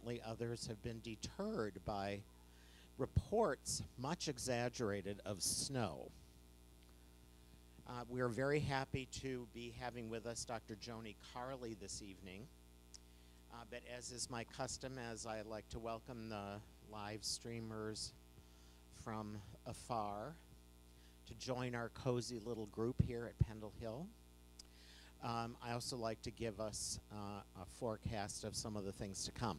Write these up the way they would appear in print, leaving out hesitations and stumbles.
unfortunately, others have been deterred by reports, much exaggerated, of snow. We are very happy to be having with us Dr. Joni Carley this evening. But as is my custom, as I like to welcome the live streamers from afar to join our cozy little group here at Pendle Hill. I also like to give us a forecast of some of the things to come.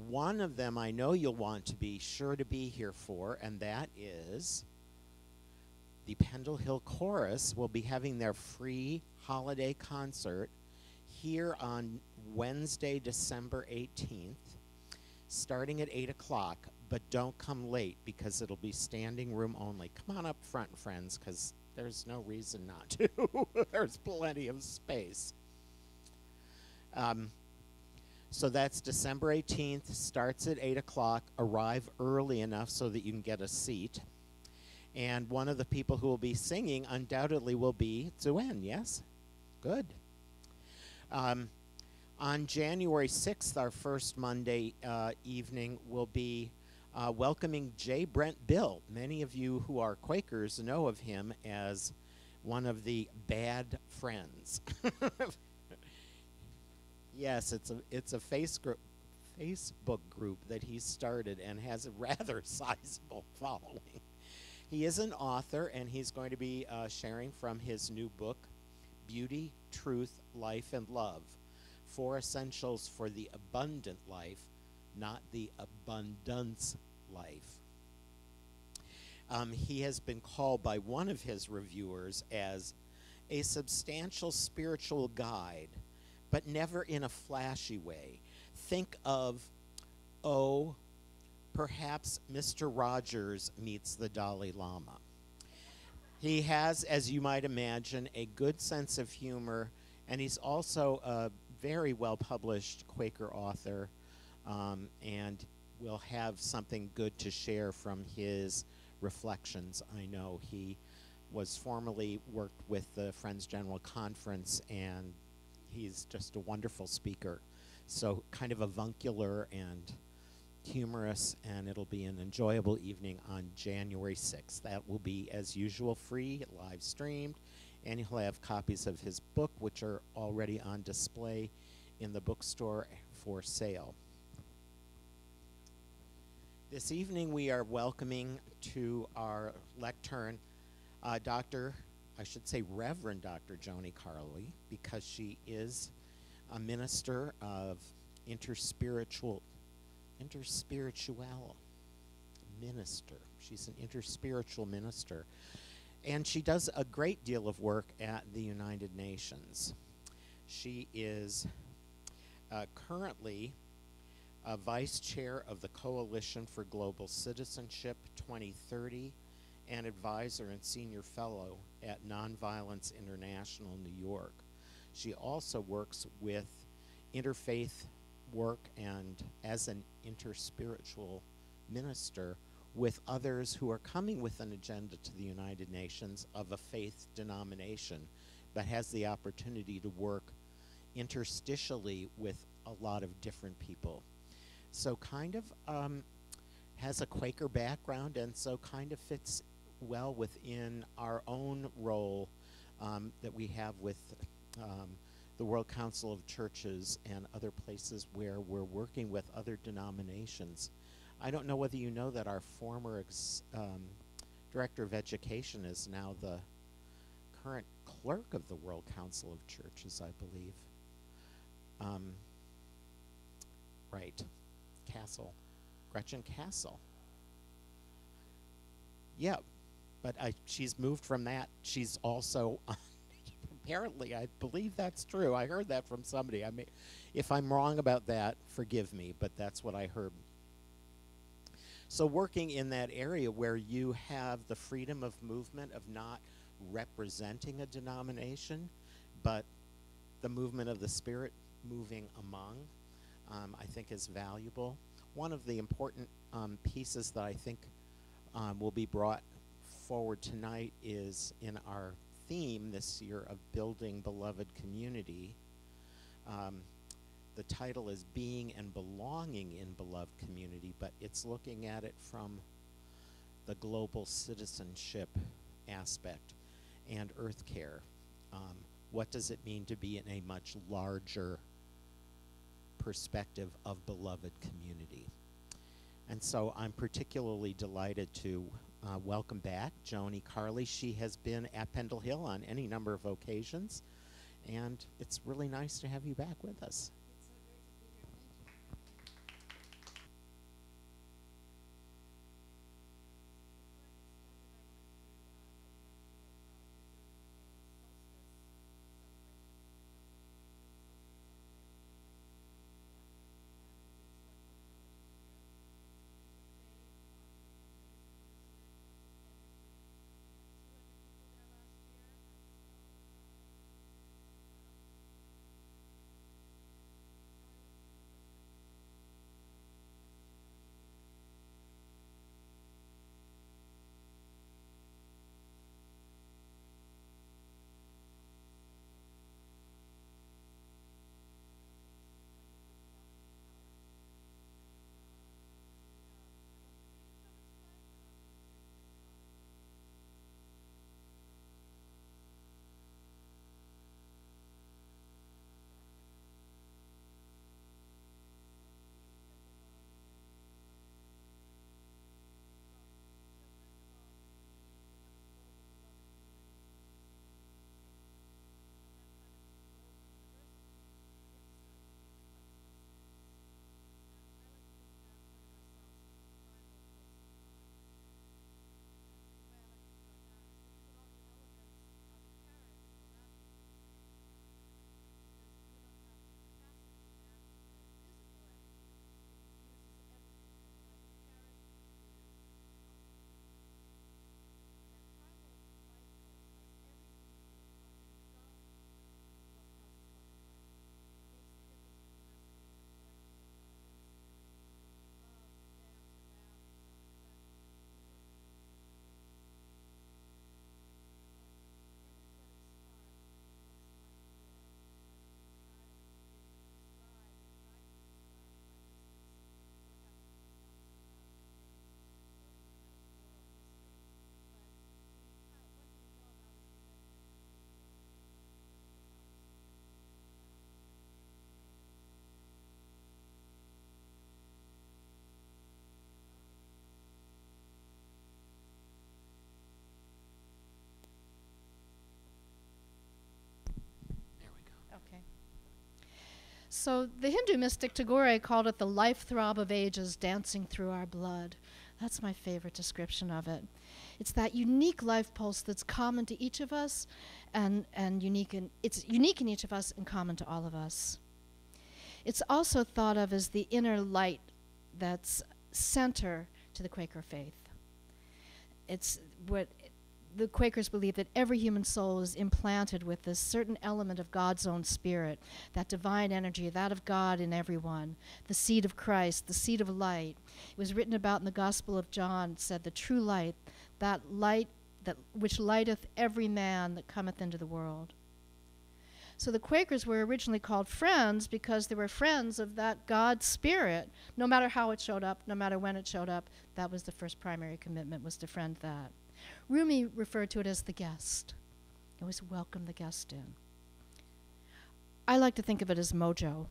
One of them I know you'll want to be sure to be here for, and that is the Pendle Hill Chorus will be having their free holiday concert here on Wednesday, December 18th, starting at 8 o'clock, but don't come late because it'll be standing room only. Come on up front, friends, because there's no reason not to. There's plenty of space. So that's December 18th, starts at 8 o'clock. Arrive early enough so that you can get a seat. And one of the people who will be singing undoubtedly will be Zuen, yes? Good. On January 6th, our first Monday evening, will be welcoming J. Brent Bill. Many of you who are Quakers know of him as one of the bad friends. Yes, it's a Facebook group that he started and has a rather sizable following. He is an author, and he's going to be sharing from his new book, Beauty, Truth, Life, and Love. 4 essentials for the abundant life, not the abundance life. He has been called by one of his reviewers as a substantial spiritual guide, but never in a flashy way. Think of, oh, perhaps Mr. Rogers meets the Dalai Lama. He has, as you might imagine, a good sense of humor, and he's also a very well-published Quaker author, and will have something good to share from his reflections. I know he was formerly worked with the Friends General Conference, and he's just a wonderful speaker. So kind of avuncular and humorous, and it'll be an enjoyable evening on January 6th. That will be, as usual, free, live streamed, and he'll have copies of his book, which are already on display in the bookstore for sale. This evening we are welcoming to our lectern Reverend Dr. Joni Carley, because she is a minister of interspiritual minister. She's an interspiritual minister. And she does a great deal of work at the United Nations. She is currently a vice chair of the Coalition for Global Citizenship 2030 and advisor and senior fellow at Nonviolence International, New York. She also works with interfaith work and as an interspiritual minister with others who are coming with an agenda to the United Nations of a faith denomination, but has the opportunity to work interstitially with a lot of different people. So kind of has a Quaker background, and so kind of fits well within our own role that we have with the World Council of Churches and other places where we're working with other denominations. I don't know whether you know that our former Director of Education is now the current clerk of the World Council of Churches, I believe. Right. Castle. Gretchen Castle. Yeah, but she's moved from that. She's also, apparently, I believe that's true. I heard that from somebody. If I'm wrong about that, forgive me, but that's what I heard. So working in that area where you have the freedom of movement of not representing a denomination, but the movement of the Spirit moving among, I think is valuable. One of the important pieces that I think will be brought forward tonight is in our theme this year of building beloved community. the title is Being and Belonging in Beloved Community, but it's looking at it from the global citizenship aspect and earth care. What does it mean to be in a much larger perspective of beloved community? And so I'm particularly delighted to welcome back Joni Carley. She has been at Pendle Hill on any number of occasions, and it's really nice to have you back with us. It's so great to be here. Thank you. Okay. So the Hindu mystic Tagore called it the life throb of ages dancing through our blood. That's my favorite description of it. It's that unique life pulse that's common to each of us and it's unique in each of us and common to all of us. It's also thought of as the inner light that's center to the Quaker faith. It's what the Quakers believe, that every human soul is implanted with this certain element of God's own spirit, that divine energy, that of God in everyone, the seed of Christ, the seed of light. It was written about in the Gospel of John. It said, the true light that which lighteth every man that cometh into the world. So the Quakers were originally called Friends because they were friends of that God spirit. No matter how it showed up, no matter when it showed up, that was the first primary commitment, was to friend that. Rumi referred to it as the guest. He always welcomed the guest in. I like to think of it as mojo.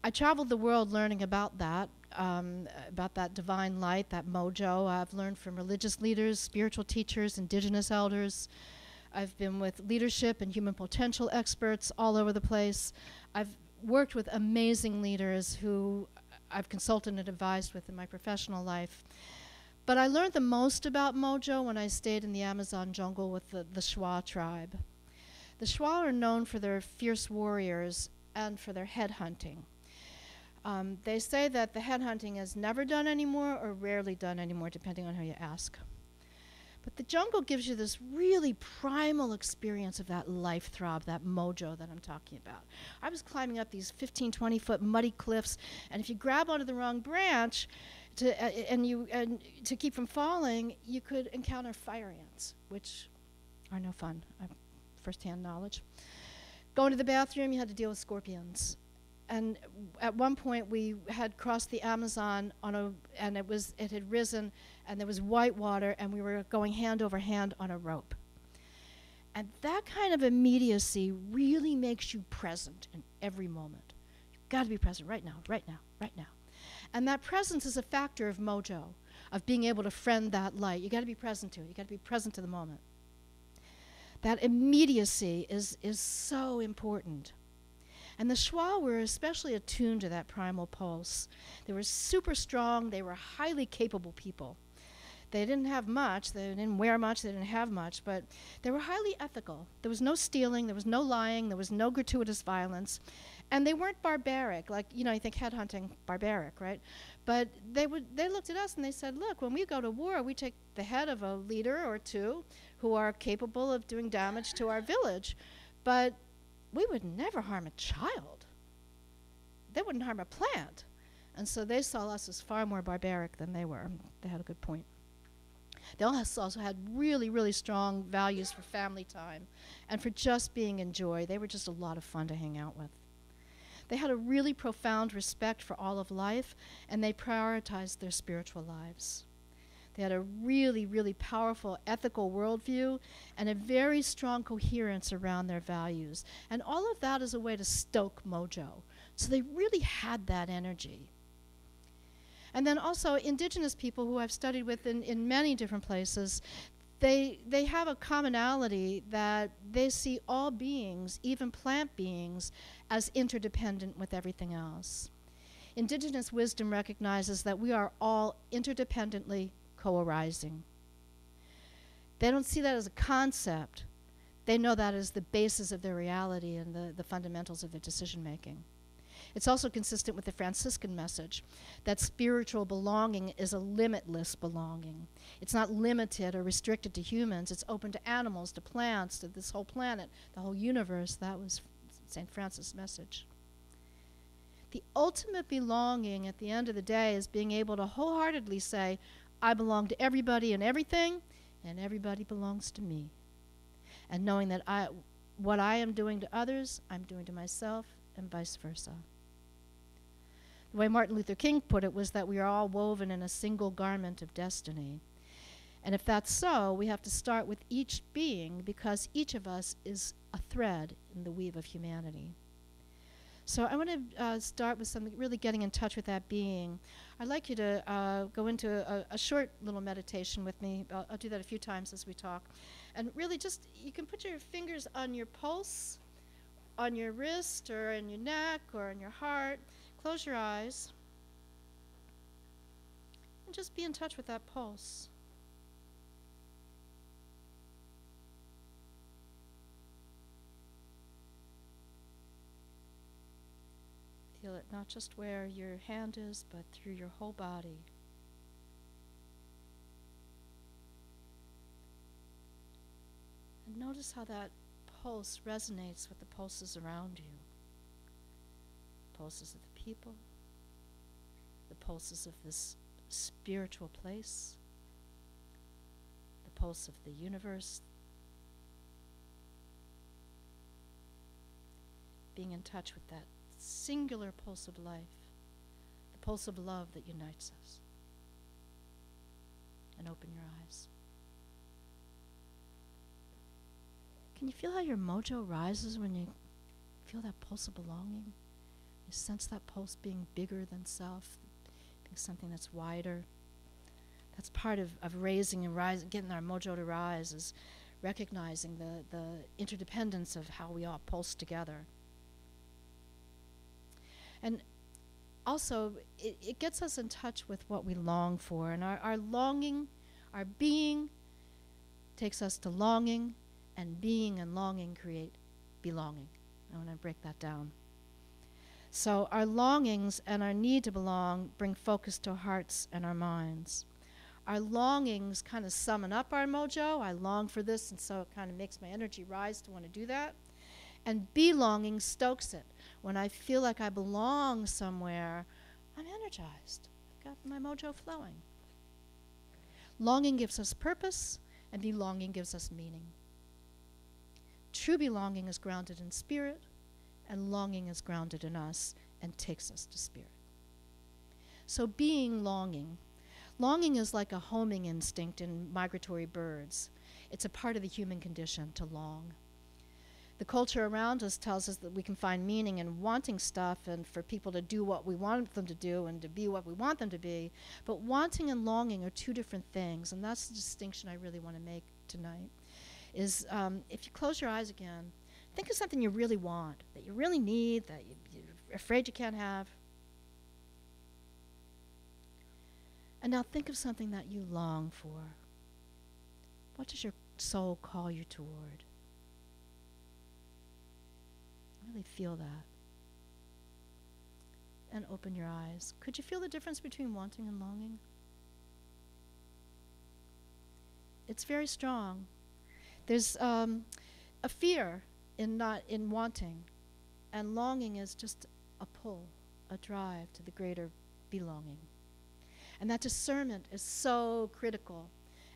I traveled the world learning about that divine light, that mojo. I've learned from religious leaders, spiritual teachers, indigenous elders. I've been with leadership and human potential experts all over the place. I've worked with amazing leaders who I've consulted and advised with in my professional life. But I learned the most about mojo when I stayed in the Amazon jungle with the Shwa tribe. The Shwa are known for their fierce warriors and for their head hunting. They say that the head hunting is never done anymore or rarely done anymore, depending on who you ask. But the jungle gives you this really primal experience of that life throb, that mojo that I'm talking about. I was climbing up these 15, 20-foot muddy cliffs, and if you grab onto the wrong branch to keep from falling, you could encounter fire ants, which are no fun. I have first-hand knowledge. Going to the bathroom, you had to deal with scorpions. And at one point, we had crossed the Amazon and it had risen, and there was white water, and we were going hand over hand on a rope. And that kind of immediacy really makes you present in every moment. You've got to be present right now, right now, right now. And that presence is a factor of mojo, of being able to friend that light. You got to be present to it. You got to be present to the moment. That immediacy is so important. And the Shuo were especially attuned to that primal pulse. They were super strong. They were highly capable people. They didn't have much. They didn't wear much. They didn't have much. But they were highly ethical. There was no stealing. There was no lying. There was no gratuitous violence. And they weren't barbaric. Like, you think headhunting, barbaric, right? But they looked at us and they said, look, when we go to war, we take the head of a leader or two who are capable of doing damage to our village. But we would never harm a child. They wouldn't harm a plant. And so they saw us as far more barbaric than they were. They had a good point. They also had really, really strong values for family time and for just being in joy. They were just a lot of fun to hang out with. They had a really profound respect for all of life, and they prioritized their spiritual lives. They had a really, really powerful ethical worldview and a very strong coherence around their values. And all of that is a way to stoke mojo. So they really had that energy. And then also indigenous people who I've studied with in many different places, they have a commonality that they see all beings, even plant beings, as interdependent with everything else. Indigenous wisdom recognizes that we are all interdependently co-arising. They don't see that as a concept. They know that as the basis of their reality and the fundamentals of their decision making. It's also consistent with the Franciscan message that spiritual belonging is a limitless belonging. It's not limited or restricted to humans. It's open to animals, to plants, to this whole planet, the whole universe. That was St. Francis' message. The ultimate belonging at the end of the day is being able to wholeheartedly say, I belong to everybody and everything, and everybody belongs to me. And knowing that what I am doing to others, I'm doing to myself, and vice versa. The way Martin Luther King put it was that we are all woven in a single garment of destiny. And if that's so, we have to start with each being, because each of us is a thread in the weave of humanity. So I want to start with something, really getting in touch with that being. I'd like you to go into a short little meditation with me. I'll do that a few times as we talk. And really just, you can put your fingers on your pulse, on your wrist, or in your neck, or in your heart. Close your eyes. And just be in touch with that pulse. Feel it not just where your hand is, but through your whole body. And notice how that pulse resonates with the pulses around you. The pulses of the people, the pulses of this spiritual place, the pulse of the universe. Being in touch with that singular pulse of life, the pulse of love that unites us. And open your eyes. Can you feel how your mojo rises when you feel that pulse of belonging? You sense that pulse being bigger than self, being something that's wider. That's part of raising and rising, getting our mojo to rise, is recognizing the interdependence of how we all pulse together. And also, it gets us in touch with what we long for. And our longing, our being, takes us to longing, and being and longing create belonging. I want to break that down. So our longings and our need to belong bring focus to our hearts and our minds. Our longings kind of summon up our mojo. I long for this, and so it kind of makes my energy rise to want to do that. And belonging stokes it. When I feel like I belong somewhere, I'm energized. I've got my mojo flowing. Longing gives us purpose, and belonging gives us meaning. True belonging is grounded in spirit, and longing is grounded in us and takes us to spirit. So being longing. Longing is like a homing instinct in migratory birds. It's a part of the human condition to long. The culture around us tells us that we can find meaning in wanting stuff and for people to do what we want them to do and to be what we want them to be. But wanting and longing are two different things, and that's the distinction I really want to make tonight. Is if you close your eyes again, think of something you really want, that you really need, that you're afraid you can't have. And now think of something that you long for. What does your soul call you toward? Really feel that. And open your eyes. Could you feel the difference between wanting and longing? It's very strong. There's a fear in wanting, and longing is just a pull, a drive to the greater belonging. And that discernment is so critical.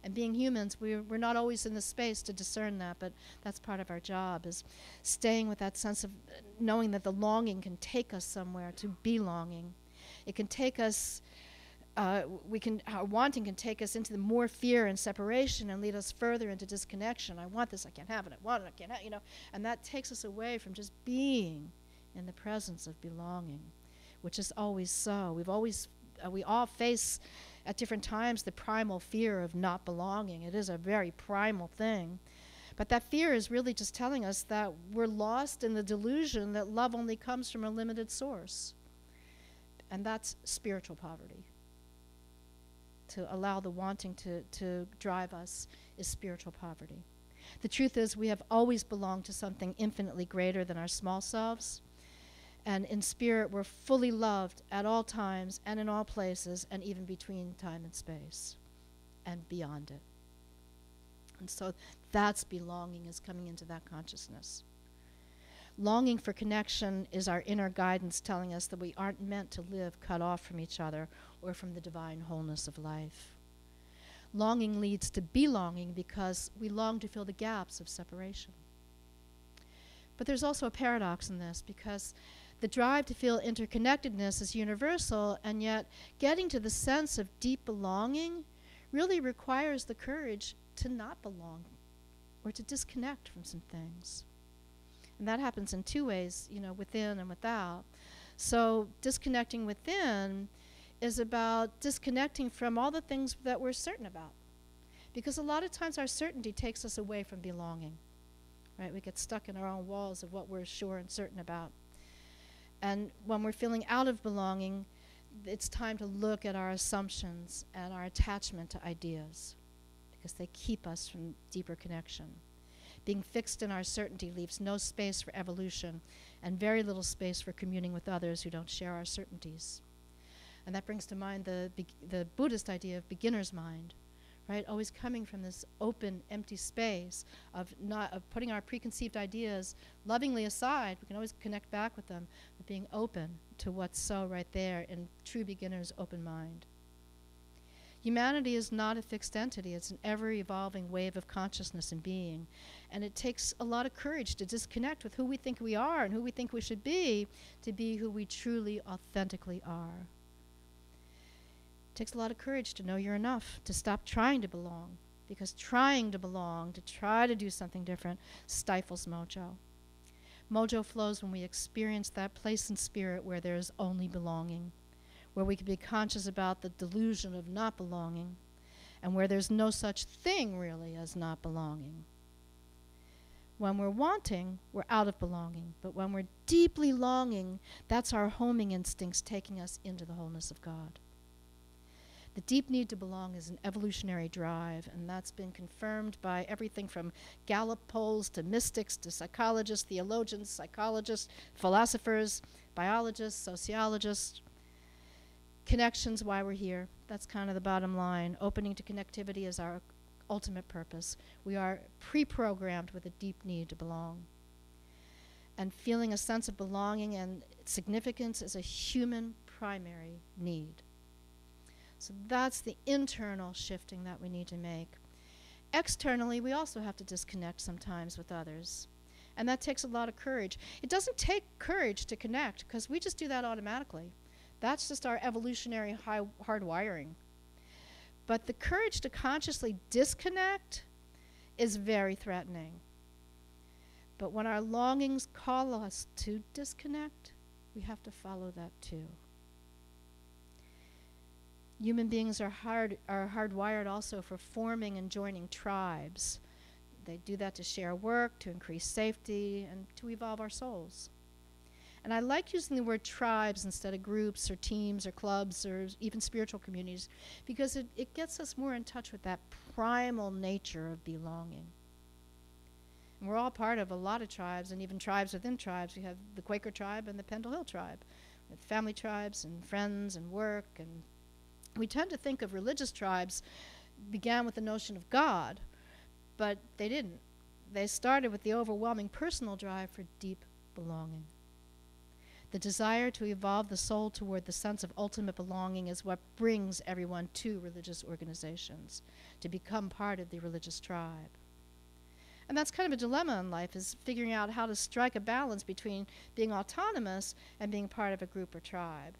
And being humans, we're not always in the space to discern that, but that's part of our job, is staying with that sense of knowing that the longing can take us somewhere to belonging. It can take us, our wanting can take us into the more fear and separation and lead us further into disconnection. I want this, I can't have it, I want it, I can't have it, and that takes us away from just being in the presence of belonging, which is always so. We all face at different times the primal fear of not belonging. It is a very primal thing. But that fear is really just telling us that we're lost in the delusion that love only comes from a limited source. And that's spiritual poverty. To allow the wanting to drive us is spiritual poverty. The truth is we have always belonged to something infinitely greater than our small selves. And in spirit, we're fully loved at all times and in all places and even between time and space and beyond it. And so that's belonging, is coming into that consciousness. Longing for connection is our inner guidance telling us that we aren't meant to live cut off from each other or from the divine wholeness of life. Longing leads to belonging because we long to fill the gaps of separation. But there's also a paradox in this, because the drive to feel interconnectedness is universal, and yet getting to the sense of deep belonging really requires the courage to not belong or to disconnect from some things. And that happens in two ways, within and without. So disconnecting within is about disconnecting from all the things that we're certain about. Because a lot of times our certainty takes us away from belonging. Right? We get stuck in our own walls of what we're sure and certain about. And when we're feeling out of belonging, it's time to look at our assumptions and our attachment to ideas, because they keep us from deeper connection. Being fixed in our certainty leaves no space for evolution and very little space for communing with others who don't share our certainties. And that brings to mind the Buddhist idea of beginner's mind. Right? Always coming from this open, empty space of putting our preconceived ideas lovingly aside. We can always connect back with them, but being open to what's so right there in true beginner's open mind. Humanity is not a fixed entity. It's an ever-evolving wave of consciousness and being. And it takes a lot of courage to disconnect with who we think we are and who we think we should be to be who we truly, authentically are. It takes a lot of courage to know you're enough, to stop trying to belong, because trying to belong, to try to do something different, stifles mojo. Mojo flows when we experience that place in spirit where there is only belonging, where we can be conscious about the delusion of not belonging, and where there's no such thing really as not belonging. When we're wanting, we're out of belonging, but when we're deeply longing, that's our homing instincts taking us into the wholeness of God. The deep need to belong is an evolutionary drive, and that's been confirmed by everything from Gallup polls to mystics to psychologists, theologians, psychologists, philosophers, biologists, sociologists. Connection's why we're here. That's kind of the bottom line. Opening to connectivity is our ultimate purpose. We are pre-programmed with a deep need to belong. And feeling a sense of belonging and significance is a human primary need. So that's the internal shifting that we need to make. Externally, we also have to disconnect sometimes with others. And that takes a lot of courage. It doesn't take courage to connect, because we just do that automatically. That's just our evolutionary hardwiring. But the courage to consciously disconnect is very threatening. But when our longings call us to disconnect, we have to follow that too. Human beings are hardwired also for forming and joining tribes. They do that to share work, to increase safety, and to evolve our souls. And I like using the word tribes instead of groups or teams or clubs or even spiritual communities, because it gets us more in touch with that primal nature of belonging. And we're all part of a lot of tribes, and even tribes within tribes. We have the Quaker tribe and the Pendle Hill tribe, with family tribes and friends and work. And we tend to think of religious tribes began with the notion of God, but they didn't. They started with the overwhelming personal drive for deep belonging. The desire to evolve the soul toward the sense of ultimate belonging is what brings everyone to religious organizations, to become part of the religious tribe. And that's kind of a dilemma in life, is figuring out how to strike a balance between being autonomous and being part of a group or tribe,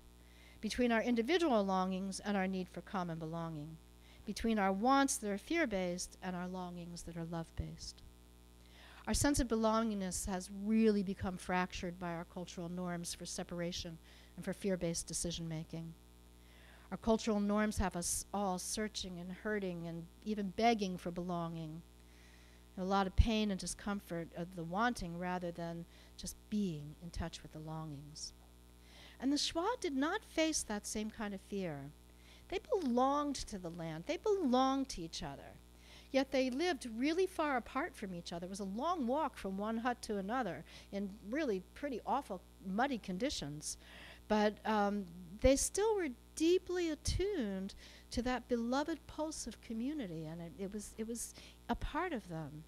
between our individual longings and our need for common belonging, between our wants that are fear-based and our longings that are love-based. Our sense of belongingness has really become fractured by our cultural norms for separation and for fear-based decision-making. Our cultural norms have us all searching and hurting and even begging for belonging. A lot of pain and discomfort of the wanting rather than just being in touch with the longings. And the Shwa did not face that same kind of fear. They belonged to the land. They belonged to each other. Yet they lived really far apart from each other. It was a long walk from one hut to another in really pretty awful, muddy conditions. But they still were deeply attuned to that beloved pulse of community, and it was a part of them.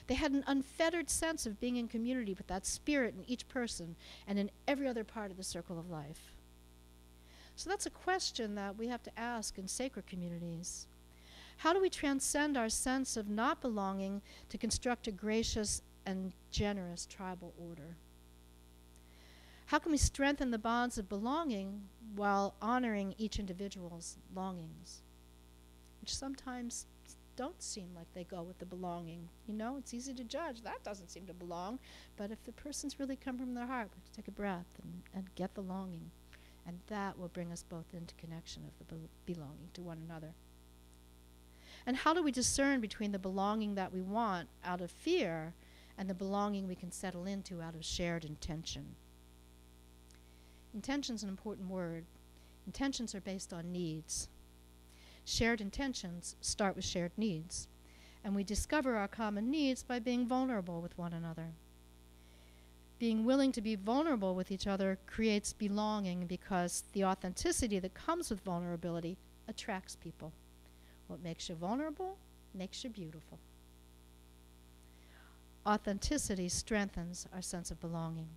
They had an unfettered sense of being in community with that spirit in each person and in every other part of the circle of life. So that's a question that we have to ask in sacred communities. How do we transcend our sense of not belonging to construct a gracious and generous tribal order? How can we strengthen the bonds of belonging while honoring each individual's longings, which sometimes don't seem like they go with the belonging? You know, it's easy to judge. That doesn't seem to belong. But if the person's really come from their heart, we have to take a breath and get the longing. And that will bring us both into connection of the belonging to one another. And how do we discern between the belonging that we want out of fear and the belonging we can settle into out of shared intention? Intention's an important word. Intentions are based on needs. Shared intentions start with shared needs, and we discover our common needs by being vulnerable with one another. Being willing to be vulnerable with each other creates belonging, because the authenticity that comes with vulnerability attracts people. What makes you vulnerable makes you beautiful. Authenticity strengthens our sense of belonging.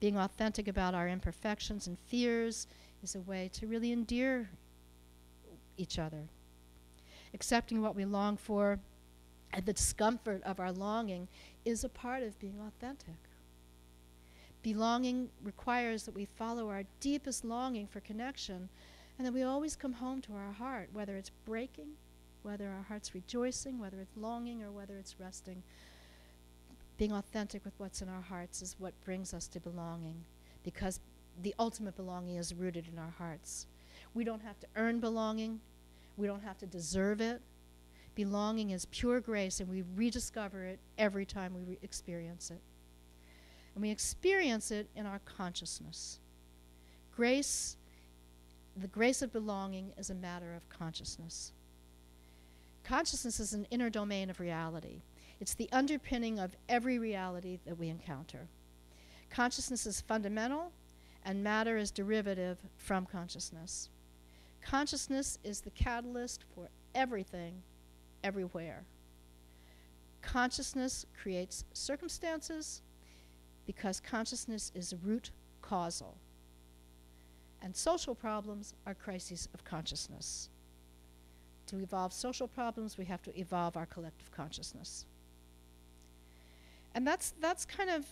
Being authentic about our imperfections and fears is a way to really endear each other. Accepting what we long for and the discomfort of our longing is a part of being authentic. Belonging requires that we follow our deepest longing for connection, and that we always come home to our heart, whether it's breaking, whether our heart's rejoicing, whether it's longing, or whether it's resting. Being authentic with what's in our hearts is what brings us to belonging, because the ultimate belonging is rooted in our hearts. We don't have to earn belonging. We don't have to deserve it. Belonging is pure grace, and we rediscover it every time we experience it. And we experience it in our consciousness. Grace, the grace of belonging, is a matter of consciousness. Consciousness is an inner domain of reality. It's the underpinning of every reality that we encounter. Consciousness is fundamental, and matter is derivative from consciousness. Consciousness is the catalyst for everything, everywhere. Consciousness creates circumstances because consciousness is root causal. And social problems are crises of consciousness. To evolve social problems, we have to evolve our collective consciousness. And that's kind of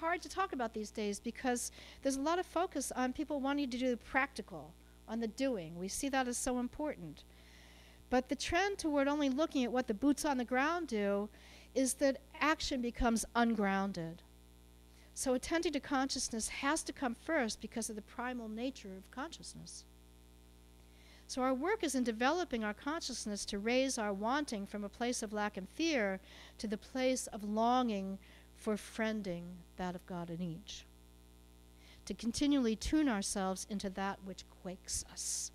hard to talk about these days because there's a lot of focus on people wanting to do the practical, on the doing. We see that as so important. But the trend toward only looking at what the boots on the ground do is that action becomes ungrounded. So attending to consciousness has to come first because of the primal nature of consciousness. So our work is in developing our consciousness to raise our wanting from a place of lack and fear to the place of longing for friending that of God in each. To continually tune ourselves into that which quakes us.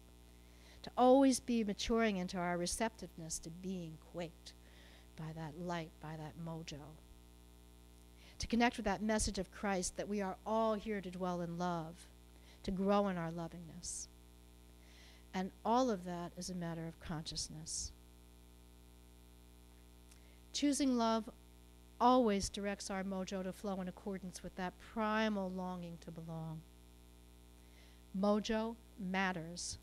To always be maturing into our receptiveness to being quaked by that light, by that mojo. To connect with that message of Christ that we are all here to dwell in love, to grow in our lovingness. And all of that is a matter of consciousness. Choosing love always directs our mojo to flow in accordance with that primal longing to belong. Mojo matters.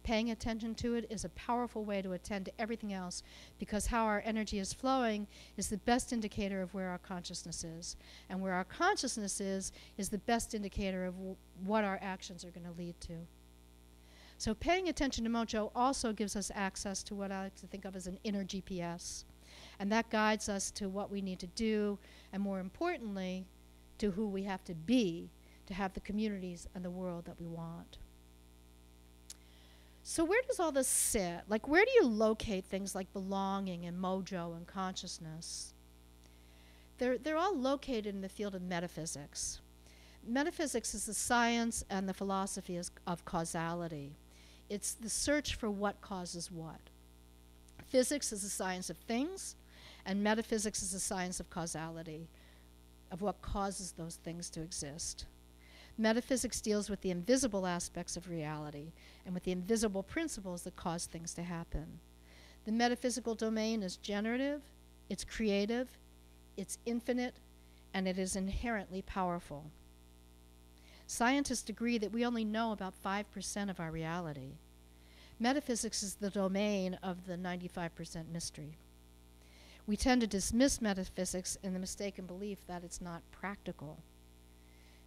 Paying attention to it is a powerful way to attend to everything else because how our energy is flowing is the best indicator of where our consciousness is. And where our consciousness is the best indicator of what our actions are going to lead to. So paying attention to mojo also gives us access to what I like to think of as an inner GPS. And that guides us to what we need to do, and more importantly, to who we have to be to have the communities and the world that we want. So where does all this sit? Like, where do you locate things like belonging and mojo and consciousness? They're all located in the field of metaphysics. Metaphysics is the science and the philosophy of causality. It's the search for what causes what. Physics is the science of things, and metaphysics is the science of causality, of what causes those things to exist. Metaphysics deals with the invisible aspects of reality and with the invisible principles that cause things to happen. The metaphysical domain is generative, it's creative, it's infinite, and it is inherently powerful. Scientists agree that we only know about 5% of our reality. Metaphysics is the domain of the 95% mystery. We tend to dismiss metaphysics in the mistaken belief that it's not practical.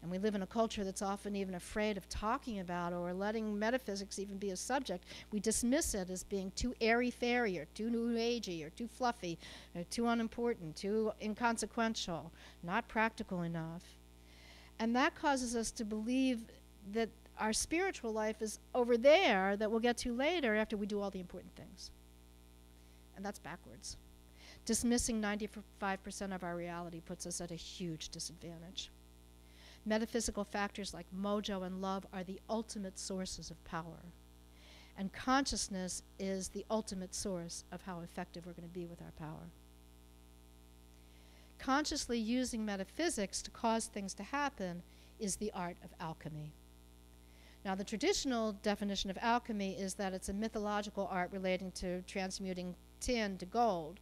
And we live in a culture that's often even afraid of talking about or letting metaphysics even be a subject. We dismiss it as being too airy-fairy or too new agey or too fluffy or too unimportant, too inconsequential, not practical enough. And that causes us to believe that our spiritual life is over there that we'll get to later after we do all the important things. And that's backwards. Dismissing 95% of our reality puts us at a huge disadvantage. Metaphysical factors like mojo and love are the ultimate sources of power. And consciousness is the ultimate source of how effective we're going to be with our power. Consciously using metaphysics to cause things to happen is the art of alchemy. Now, the traditional definition of alchemy is that it's a mythological art relating to transmuting tin to gold,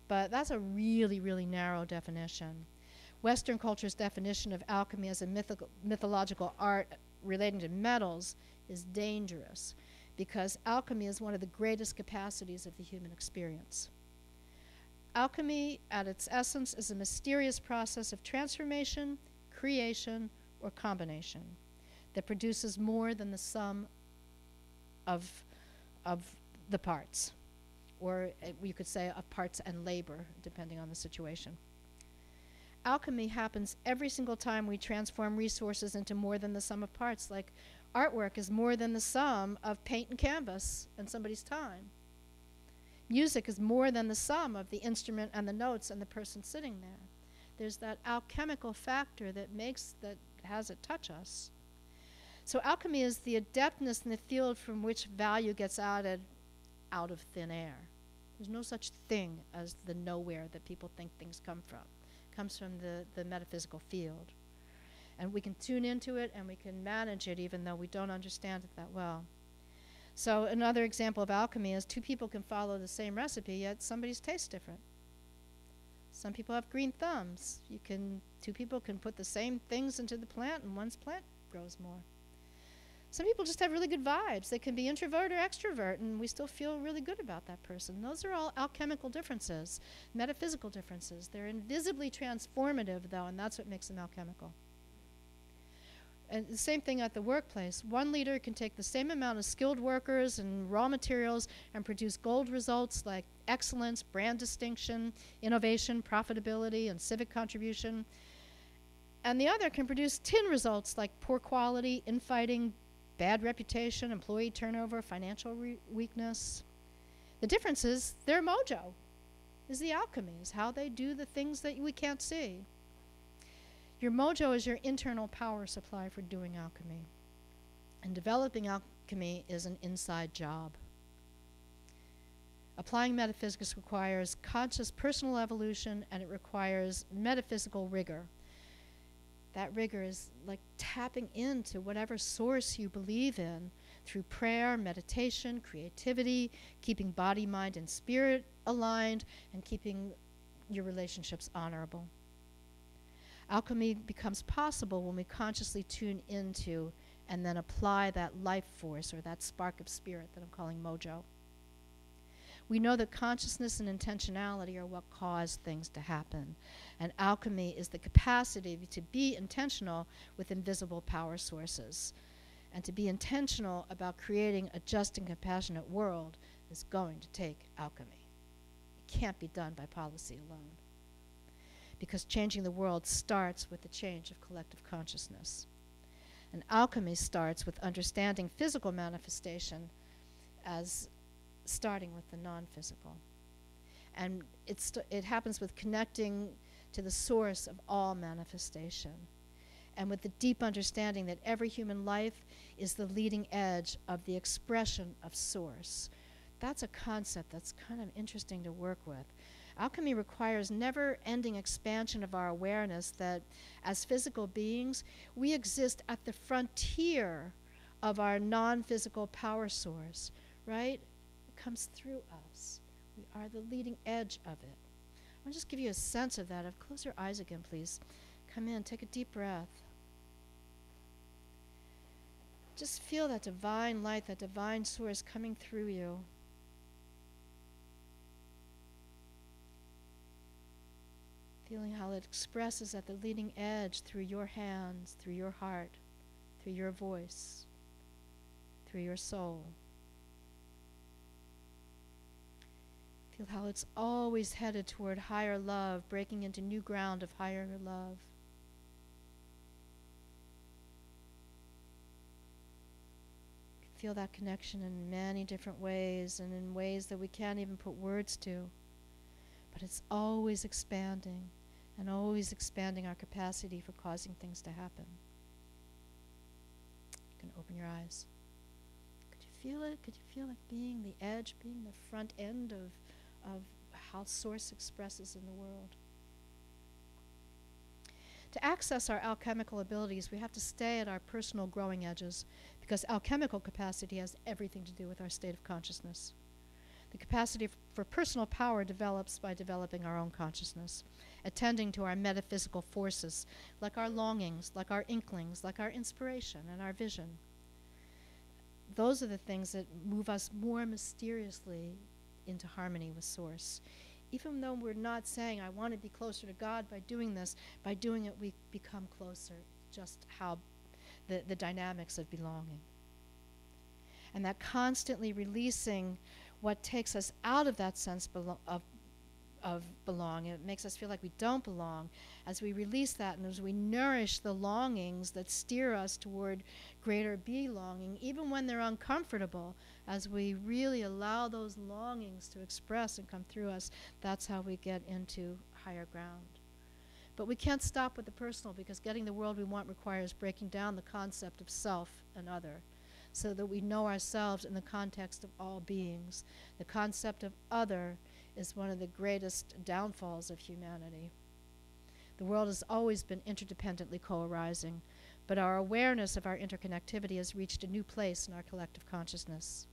but that's a really, really narrow definition. Western culture's definition of alchemy as a mythological art relating to metals is dangerous because alchemy is one of the greatest capacities of the human experience. Alchemy, at its essence, is a mysterious process of transformation, creation, or combination that produces more than the sum of the parts, or you could say of parts and labor, depending on the situation. Alchemy happens every single time we transform resources into more than the sum of parts, like artwork is more than the sum of paint and canvas and somebody's time. Music is more than the sum of the instrument and the notes and the person sitting there. There's that alchemical factor that has it touch us. So alchemy is the adeptness in the field from which value gets added out of thin air. There's no such thing as the nowhere that people think things come from. It comes from the metaphysical field. And we can tune into it and we can manage it even though we don't understand it that well. So another example of alchemy is two people can follow the same recipe, yet somebody's tastes different. Some people have green thumbs. Two people can put the same things into the plant and one's plant grows more. Some people just have really good vibes. They can be introvert or extrovert, and we still feel really good about that person. Those are all alchemical differences, metaphysical differences. They're invisibly transformative, though, and that's what makes them alchemical. And the same thing at the workplace. One leader can take the same amount of skilled workers and raw materials and produce gold results like excellence, brand distinction, innovation, profitability, and civic contribution. And the other can produce tin results like poor quality, infighting, bad reputation, employee turnover, financial weakness. The difference is their mojo, is the alchemy, is how they do the things that we can't see. Your mojo is your internal power supply for doing alchemy. And developing alchemy is an inside job. Applying metaphysics requires conscious personal evolution, and it requires metaphysical rigor. That rigor is like tapping into whatever source you believe in through prayer, meditation, creativity, keeping body, mind, and spirit aligned, and keeping your relationships honorable. Alchemy becomes possible when we consciously tune into and then apply that life force or that spark of spirit that I'm calling mojo. We know that consciousness and intentionality are what cause things to happen. And alchemy is the capacity to be intentional with invisible power sources. And to be intentional about creating a just and compassionate world is going to take alchemy. It can't be done by policy alone. Because changing the world starts with the change of collective consciousness. And alchemy starts with understanding physical manifestation as starting with the non-physical. And it happens with connecting to the source of all manifestation. And with the deep understanding that every human life is the leading edge of the expression of source. That's a concept that's kind of interesting to work with. Alchemy requires never-ending expansion of our awareness that as physical beings, we exist at the frontier of our non-physical power source, right? It comes through us. We are the leading edge of it. I'll just give you a sense of that. Close your eyes again, please. Come in, take a deep breath. Just feel that divine light, that divine source coming through you. Feeling how it expresses at the leading edge through your hands, through your heart, through your voice, through your soul. Feel how it's always headed toward higher love, breaking into new ground of higher love. Feel that connection in many different ways and in ways that we can't even put words to. But it's always expanding and always expanding our capacity for causing things to happen. You can open your eyes. Could you feel it? Could you feel like being the edge, being the front end of how Source expresses in the world? To access our alchemical abilities, we have to stay at our personal growing edges, because alchemical capacity has everything to do with our state of consciousness. The capacity for personal power develops by developing our own consciousness, attending to our metaphysical forces, like our longings, like our inklings, like our inspiration and our vision. Those are the things that move us more mysteriously into harmony with Source. Even though we're not saying, I want to be closer to God by doing this, by doing it we become closer, just how the dynamics of belonging. And that constantly releasing what takes us out of that sense of belonging. It makes us feel like we don't belong. As we release that and as we nourish the longings that steer us toward greater belonging, even when they're uncomfortable, as we really allow those longings to express and come through us, that's how we get into higher ground. But we can't stop with the personal, because getting the world we want requires breaking down the concept of self and other, so that we know ourselves in the context of all beings. The concept of other is one of the greatest downfalls of humanity. The world has always been interdependently co-arising, but our awareness of our interconnectivity has reached a new place in our collective consciousness.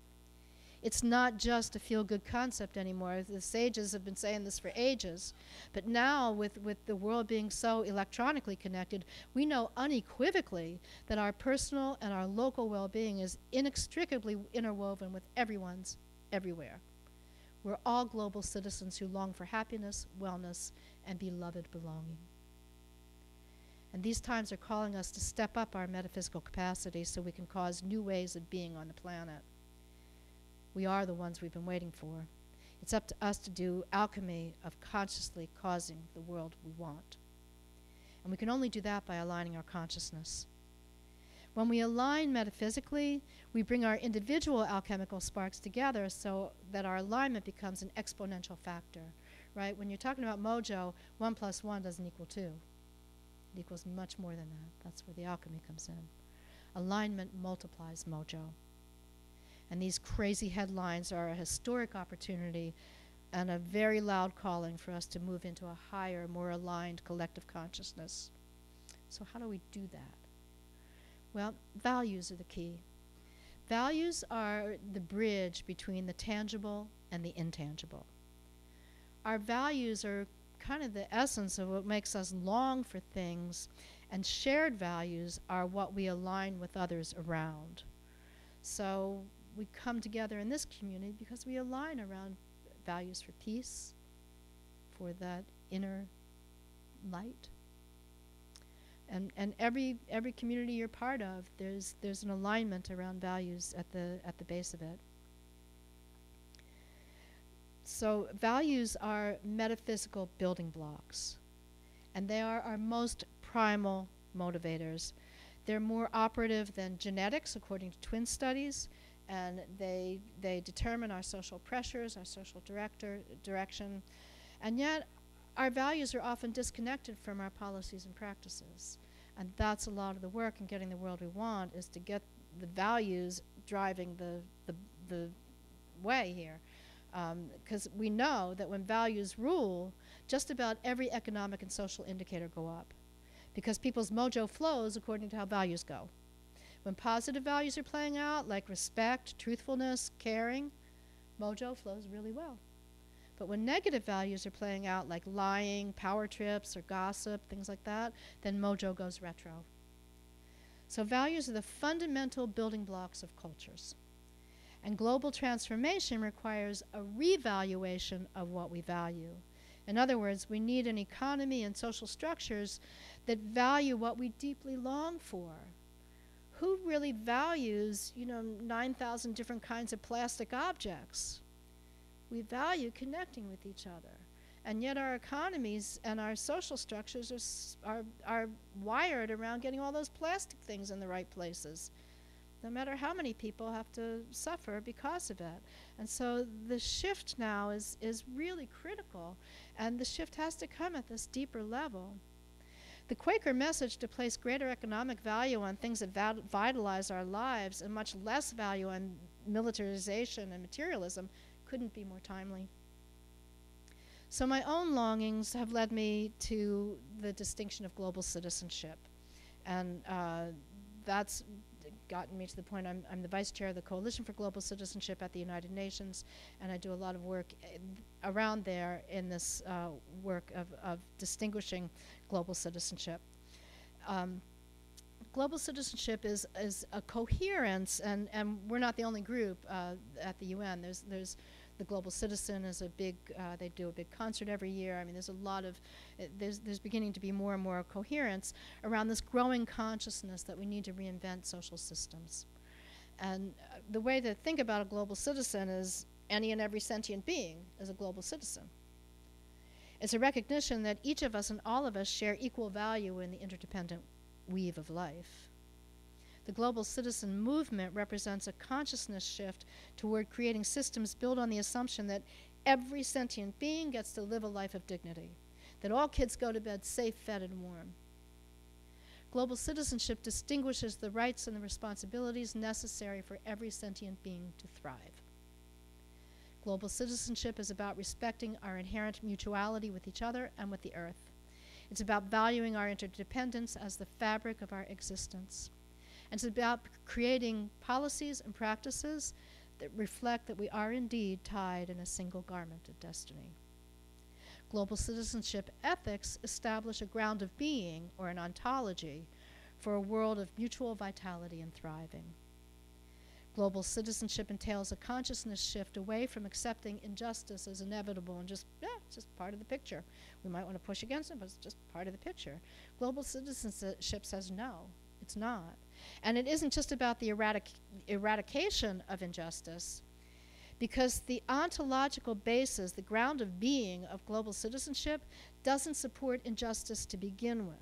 It's not just a feel-good concept anymore. The sages have been saying this for ages. But now, with the world being so electronically connected, we know unequivocally that our personal and our local well-being is inextricably interwoven with everyone's everywhere. We're all global citizens who long for happiness, wellness, and beloved belonging. And these times are calling us to step up our metaphysical capacity so we can cause new ways of being on the planet. We are the ones we've been waiting for. It's up to us to do alchemy of consciously causing the world we want. And we can only do that by aligning our consciousness. When we align metaphysically, we bring our individual alchemical sparks together so that our alignment becomes an exponential factor, right? When you're talking about mojo, 1 + 1 doesn't equal 2. It equals much more than that. That's where the alchemy comes in. Alignment multiplies mojo. And these crazy headlines are a historic opportunity and a very loud calling for us to move into a higher, more aligned collective consciousness. So how do we do that? Well, values are the key. Values are the bridge between the tangible and the intangible. Our values are kind of the essence of what makes us long for things, and shared values are what we align with others around. So we come together in this community because we align around values for peace, for that inner light. And every community you're part of, there's an alignment around values at the base of it. So values are metaphysical building blocks, and they are our most primal motivators. They're more operative than genetics, according to twin studies, and they determine our social pressures, our social direction, and yet our values are often disconnected from our policies and practices. And that's a lot of the work in getting the world we want, is to get the values driving the way here. Because we know that when values rule, just about every economic and social indicator go up. Because people's mojo flows according to how values go. When positive values are playing out, like respect, truthfulness, caring, mojo flows really well. But when negative values are playing out, like lying, power trips, or gossip, things like that, then mojo goes retro. So values are the fundamental building blocks of cultures. And global transformation requires a revaluation of what we value. In other words, we need an economy and social structures that value what we deeply long for. Who really values, 9,000 different kinds of plastic objects? We value connecting with each other. And yet our economies and our social structures are wired around getting all those plastic things in the right places, no matter how many people have to suffer because of it. And so the shift now is really critical, and the shift has to come at this deeper level. The Quaker message to place greater economic value on things that vitalize our lives and much less value on militarization and materialism couldn't be more timely. So my own longings have led me to the distinction of global citizenship. And that's gotten me to the point I'm the vice chair of the Coalition for Global Citizenship at the United Nations, and I do a lot of work around there in this work of distinguishing global citizenship. Global citizenship is a coherence, and we're not the only group at the UN. There's the Global Citizen is a big, they do a big concert every year. I mean, there's a lot of, there's beginning to be more and more coherence around this growing consciousness that we need to reinvent social systems. And the way to think about a global citizen is any and every sentient being is a global citizen. It's a recognition that each of us and all of us share equal value in the interdependent weave of life. The global citizen movement represents a consciousness shift toward creating systems built on the assumption that every sentient being gets to live a life of dignity, that all kids go to bed safe, fed, and warm. Global citizenship distinguishes the rights and the responsibilities necessary for every sentient being to thrive. Global citizenship is about respecting our inherent mutuality with each other and with the earth. It's about valuing our interdependence as the fabric of our existence. And it's about creating policies and practices that reflect that we are indeed tied in a single garment of destiny. Global citizenship ethics establish a ground of being, or an ontology, for a world of mutual vitality and thriving. Global citizenship entails a consciousness shift away from accepting injustice as inevitable and just, it's just part of the picture. We might want to push against it, but it's just part of the picture. Global citizenship says no, it's not. And it isn't just about the eradication of injustice, because the ontological basis, the ground of being of global citizenship, doesn't support injustice to begin with.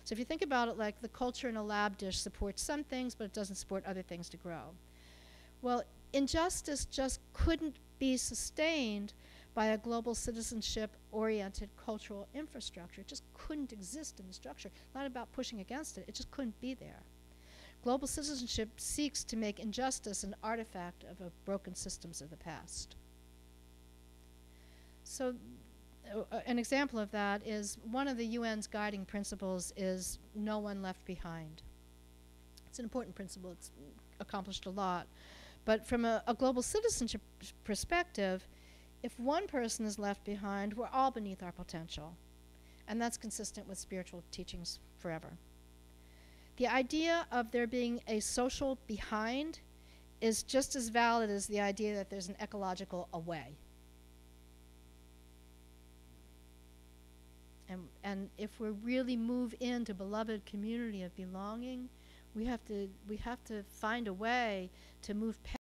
So if you think about it like the culture in a lab dish supports some things, but it doesn't support other things to grow. Well, injustice just couldn't be sustained by a global citizenship-oriented cultural infrastructure. It just couldn't exist in the structure. Not about pushing against it, it just couldn't be there. Global citizenship seeks to make injustice an artifact of a broken systems of the past. So an example of that is one of the UN's guiding principles is no one left behind. It's an important principle. It's accomplished a lot. But from a global citizenship perspective, if one person is left behind, we're all beneath our potential. And that's consistent with spiritual teachings forever. The idea of there being a social behind is just as valid as the idea that there's an ecological away. And if we really move into beloved community of belonging, we have to find a way to move past